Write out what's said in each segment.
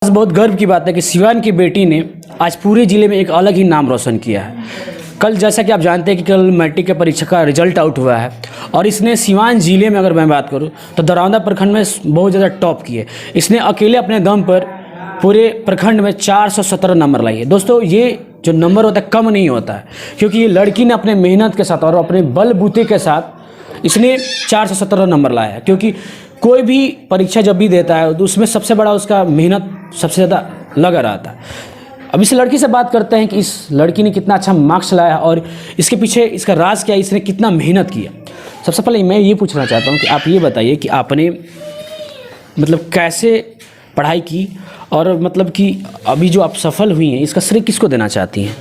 बहुत गर्व की बात है कि सिवान की बेटी ने आज पूरे ज़िले में एक अलग ही नाम रोशन किया है। कल जैसा कि आप जानते हैं कि कल मैट्रिक के परीक्षा का रिजल्ट आउट हुआ है और इसने सिवान ज़िले में अगर मैं बात करूं तो दरौंदा प्रखंड में बहुत ज़्यादा टॉप किए। इसने अकेले अपने दम पर पूरे प्रखंड में 417 नंबर लाई है। दोस्तों, ये जो नंबर होता है कम नहीं होता है, क्योंकि ये लड़की ने अपने मेहनत के साथ और अपने बलबूते के साथ इसने 417 नंबर लाया है। क्योंकि कोई भी परीक्षा जब भी देता है तो उसमें सबसे बड़ा उसका मेहनत सबसे ज़्यादा लगा रहता है। अब इस लड़की से बात करते हैं कि इस लड़की ने कितना अच्छा मार्क्स लाया और इसके पीछे इसका राज क्या है, इसने कितना मेहनत किया। सबसे पहले मैं ये पूछना चाहता हूँ कि आप ये बताइए कि आपने मतलब कैसे पढ़ाई की और मतलब कि अभी जो आप सफल हुई हैं इसका श्रेय किसको देना चाहती हैं?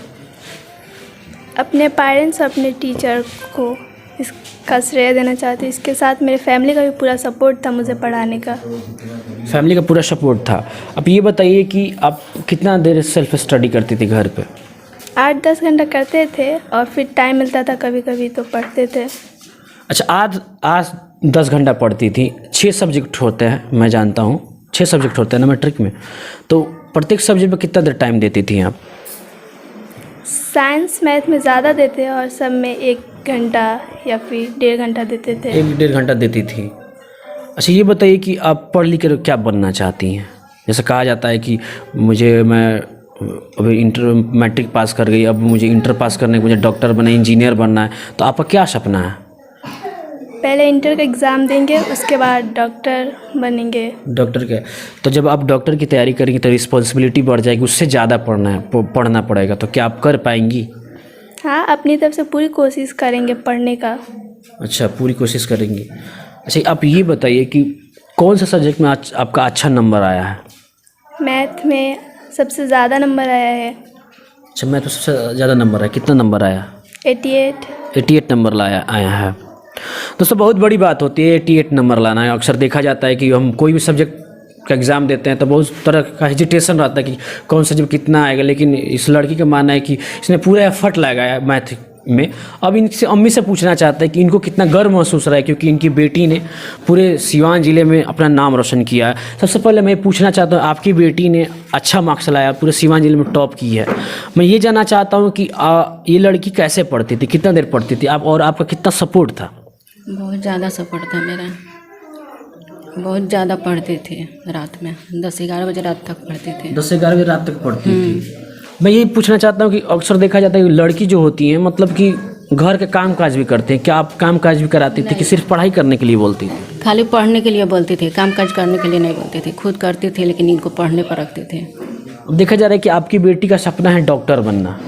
अपने पेरेंट्स, अपने टीचर को इसका श्रेय देना चाहती हूँ। इसके साथ मेरे फैमिली का भी पूरा सपोर्ट था मुझे पढ़ाने का। फैमिली का पूरा सपोर्ट था। अब ये बताइए कि आप कितना देर सेल्फ स्टडी करती थी घर पे? 8-10 घंटा करते थे और फिर टाइम मिलता था कभी कभी तो पढ़ते थे। अच्छा, आज 10 घंटा पढ़ती थी। 6 सब्जेक्ट होते हैं, मैं जानता हूँ 6 सब्जेक्ट होते हैं ना मैट्रिक में, तो प्रत्येक सब्जेक्ट में कितना देर टाइम देती थी आप? साइंस मैथ में ज़्यादा देते और सब में 1 घंटा या फिर 1.5 घंटा देते थे। 1-1.5 घंटा देती थी। अच्छा, ये बताइए कि आप पढ़ लिख कर क्या बनना चाहती हैं? जैसे कहा जाता है कि मैं अभी इंटर मैट्रिक पास कर गई, अब मुझे इंटर पास करने के मुझे डॉक्टर बनना, इंजीनियर बनना है, तो आपका क्या सपना है? पहले इंटर का एग्ज़ाम देंगे, उसके बाद डॉक्टर बनेंगे। डॉक्टर के तो जब आप डॉक्टर की तैयारी करेंगे तो रिस्पॉन्सिबिलिटी बढ़ जाएगी, उससे ज़्यादा पढ़ना पड़ेगा, तो क्या आप कर पाएंगी? हाँ, अपनी तरफ से पूरी कोशिश करेंगे पढ़ने का। अच्छा, पूरी कोशिश करेंगी। अच्छा, आप ये बताइए कि कौन सा सब्जेक्ट में आपका अच्छा नंबर आया है? मैथ में सबसे ज़्यादा नंबर आया है। अच्छा, मैथ में सबसे ज़्यादा नंबर है। कितना नंबर आया? 88 नंबर आया है। दोस्तों, बहुत बड़ी बात होती है 88 नंबर लाना है। अक्सर देखा जाता है कि हम कोई भी सब्जेक्ट का एग्ज़ाम देते हैं तो बहुत तरह का हेजिटेशन रहता है कि कौन सा सब्जेक्ट कितना आएगा, लेकिन इस लड़की का मानना है कि इसने पूरा एफर्ट लगाया है मैथ में। अब इनसे अम्मी से पूछना चाहते हैं कि इनको कितना गर्व महसूस रहा है, क्योंकि इनकी बेटी ने पूरे सिवान ज़िले में अपना नाम रोशन किया है। सबसे पहले मैं पूछना चाहता हूँ, आपकी बेटी ने अच्छा मार्क्स लाया, पूरे सिवान ज़िले में टॉप की है। मैं ये जानना चाहता हूँ कि ये लड़की कैसे पढ़ती थी, कितना देर पढ़ती थी आप, और आपका कितना सपोर्ट था? बहुत ज़्यादा सपोर्ट था मेरा, बहुत ज़्यादा पढ़ते थे। रात में 10-11 बजे रात तक पढ़ते थे। 10-11 बजे रात तक पढ़ती थी। मैं यही पूछना चाहता हूँ कि अक्सर देखा जाता है कि लड़की जो होती हैं मतलब कि घर के काम काज भी करते हैं, क्या आप काम काज भी कराती थी कि सिर्फ पढ़ाई करने के लिए बोलती थी? खाली पढ़ने के लिए बोलते थे, काम काज करने के लिए नहीं बोलते थे। खुद करते थे लेकिन इनको पढ़ने पर रखते थे। अब देखा जा रहा है कि आपकी बेटी का सपना है डॉक्टर बनना।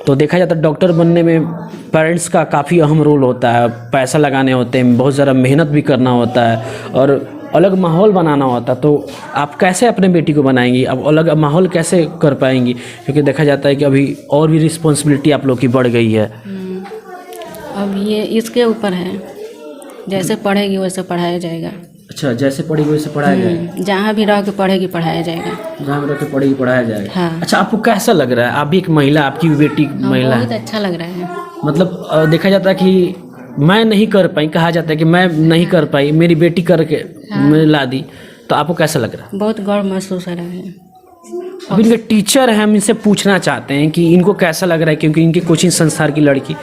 तो देखा जाता है डॉक्टर बनने में पेरेंट्स का काफ़ी अहम रोल होता है, पैसा लगाने होते हैं, बहुत ज़्यादा मेहनत भी करना होता है और अलग माहौल बनाना होता है। तो आप कैसे अपने बेटी को बनाएंगी, अब अलग माहौल कैसे कर पाएंगी? क्योंकि देखा जाता है कि अभी और भी रिस्पॉन्सिबिलिटी आप लोग की बढ़ गई है। अब ये इसके ऊपर है, जैसे पढ़ेगी वैसे पढ़ाया जाएगा। अच्छा, जैसे पढ़ेगी वैसे पढ़ाया जाएगा। जहाँ भी रह के पढ़ेगी पढ़ाया जाएगा। जहाँ भी रह के पढ़ेगी पढ़ाया जाएगा। हाँ। अच्छा, आपको कैसा लग रहा है? आप भी एक महिला, आपकी बेटी महिला है। बहुत अच्छा लग रहा है। मतलब देखा जाता है कि मैं नहीं कर पाई, कहा जाता है कि मैं नहीं कर पाई, मेरी बेटी करके मैं ला दी, तो आपको कैसा लग रहा है? बहुत गर्व महसूस हो रहा है। अब इनके टीचर हैं, हम इनसे पूछना चाहते हैं कि इनको कैसा लग रहा है, क्योंकि इनके कोचिंग संस्थान की लड़की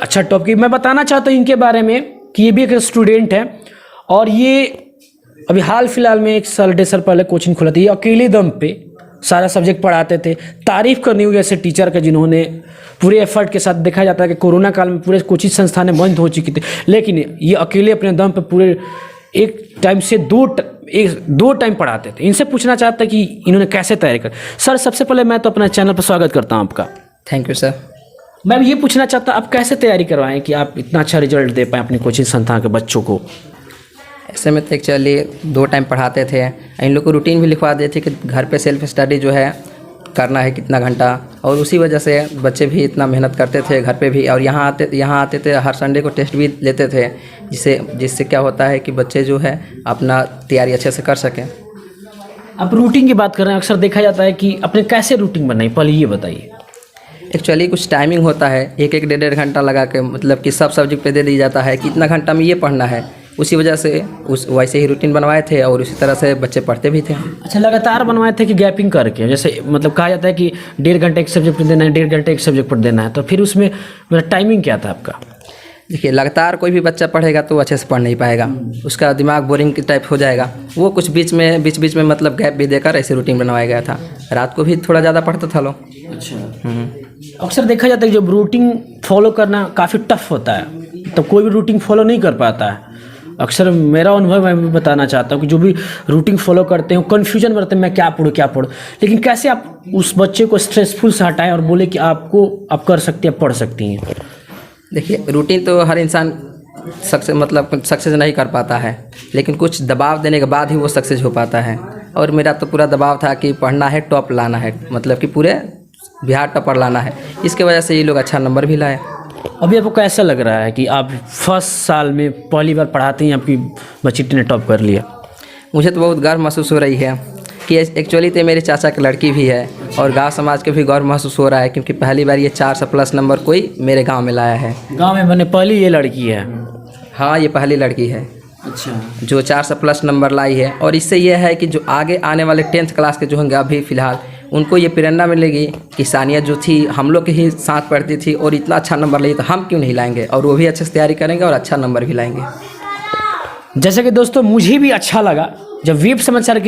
अच्छा टॉप की। मैं बताना चाहता हूँ इनके बारे में कि ये भी एक स्टूडेंट है और ये अभी हाल फिलहाल में 1 साल 1.5 साल पहले कोचिंग खोला था। ये अकेले दम पे सारा सब्जेक्ट पढ़ाते थे। तारीफ़ करनी हुई ऐसे टीचर का जिन्होंने पूरे एफर्ट के साथ, देखा जाता है कि कोरोना काल में पूरे कोचिंग संस्थानें बंद हो चुकी थी, लेकिन ये अकेले अपने दम पे पूरे एक टाइम से 2 टाइम पढ़ाते थे। इनसे पूछना चाहता है कि इन्होंने कैसे तैयारी कर। सर, सबसे पहले मैं तो अपना चैनल पर स्वागत करता हूँ आपका। Thank you sir. मैं ये पूछना चाहता हूँ आप कैसे तैयारी करवाएं कि आप इतना अच्छा रिजल्ट दे पाएँ अपने कोचिंग संस्थान के बच्चों को? ऐसे में तो एक्चुअली 2 टाइम पढ़ाते थे। इन लोग को रूटीन भी लिखवा देते थे कि घर पे सेल्फ स्टडी जो है करना है कितना घंटा, और उसी वजह से बच्चे भी इतना मेहनत करते थे घर पे भी। और यहाँ आते थे, हर संडे को टेस्ट भी लेते थे, जिससे क्या होता है कि बच्चे जो है अपना तैयारी अच्छे से कर सकें। आप रूटीन की बात कर रहे हैं, अक्सर देखा जाता है कि अपने कैसे रूटीन बनाई, पहले ये बताइए। एक्चुअली कुछ टाइमिंग होता है, 1-1 1.5 घंटा लगा के, मतलब कि सब सब्जेक्ट पे दे दिया जाता है कि इतना घंटा में ये पढ़ना है, उसी वजह से उस वैसे ही रूटीन बनवाए थे और उसी तरह से बच्चे पढ़ते भी थे। अच्छा, लगातार बनवाए थे कि गैपिंग करके? जैसे मतलब कहा जाता है कि 1.5 घंटे एक सब्जेक्ट पर देना है, 1.5 घंटे एक सब्जेक्ट पर देना है, तो फिर उसमें मतलब टाइमिंग क्या था आपका? देखिए, लगातार कोई भी बच्चा पढ़ेगा तो अच्छे से पढ़ नहीं पाएगा, उसका दिमाग बोरिंग की टाइप हो जाएगा। वो कुछ बीच में मतलब गैप भी देकर ऐसे रूटीन बनवाया गया था। रात को भी थोड़ा ज़्यादा पढ़ता था लोग। अच्छा, अक्सर देखा जाता है कि जब रूटीन फॉलो करना काफ़ी टफ होता है, तो कोई भी रूटीन फॉलो नहीं कर पाता है। अक्सर मेरा अनुभव मैं भी बताना चाहता हूँ कि जो भी रूटीन फॉलो करते हैं कन्फ्यूजन में रहते हैं, मैं क्या पढ़ूँ। लेकिन कैसे आप उस बच्चे को स्ट्रेसफुल से हटाएं और बोले कि आप कर सकती हैं, पढ़ सकती हैं? देखिए, रूटीन तो हर इंसान सक्सेस नहीं कर पाता है, लेकिन कुछ दबाव देने के बाद ही वो सक्सेस हो पाता है। और मेरा तो पूरा दबाव था कि पढ़ना है, टॉप लाना है, मतलब कि पूरे बिहार टॉपर लाना है। इसके वजह से ये लोग अच्छा नंबर भी लाए। अभी आपको कैसा लग रहा है कि आप फर्स्ट साल में पहली बार पढ़ाते ही आपकी बच्ची ने टॉप कर लिया? मुझे तो बहुत गर्व महसूस हो रही है कि एक्चुअली तो मेरे चाचा की लड़की भी है और गांव समाज के भी गर्व महसूस हो रहा है, क्योंकि पहली बार ये 400+ नंबर कोई मेरे गांव में लाया है। गांव में बने पहली ये लड़की है? हाँ, ये पहली लड़की है। अच्छा, जो 400+ नंबर लाई है। और इससे यह है कि जो आगे आने वाले 10th क्लास के जो होंगे अभी फ़िलहाल, उनको ये प्रेरणा मिलेगी कि सानिया जो थी हम लोग के ही साथ पढ़ती थी और इतना अच्छा नंबर ली, तो हम क्यों नहीं लाएंगे, और वो भी अच्छे से तैयारी करेंगे और अच्छा नंबर भी लाएंगे। जैसे कि दोस्तों मुझे भी अच्छा लगा जब वेब समाचार के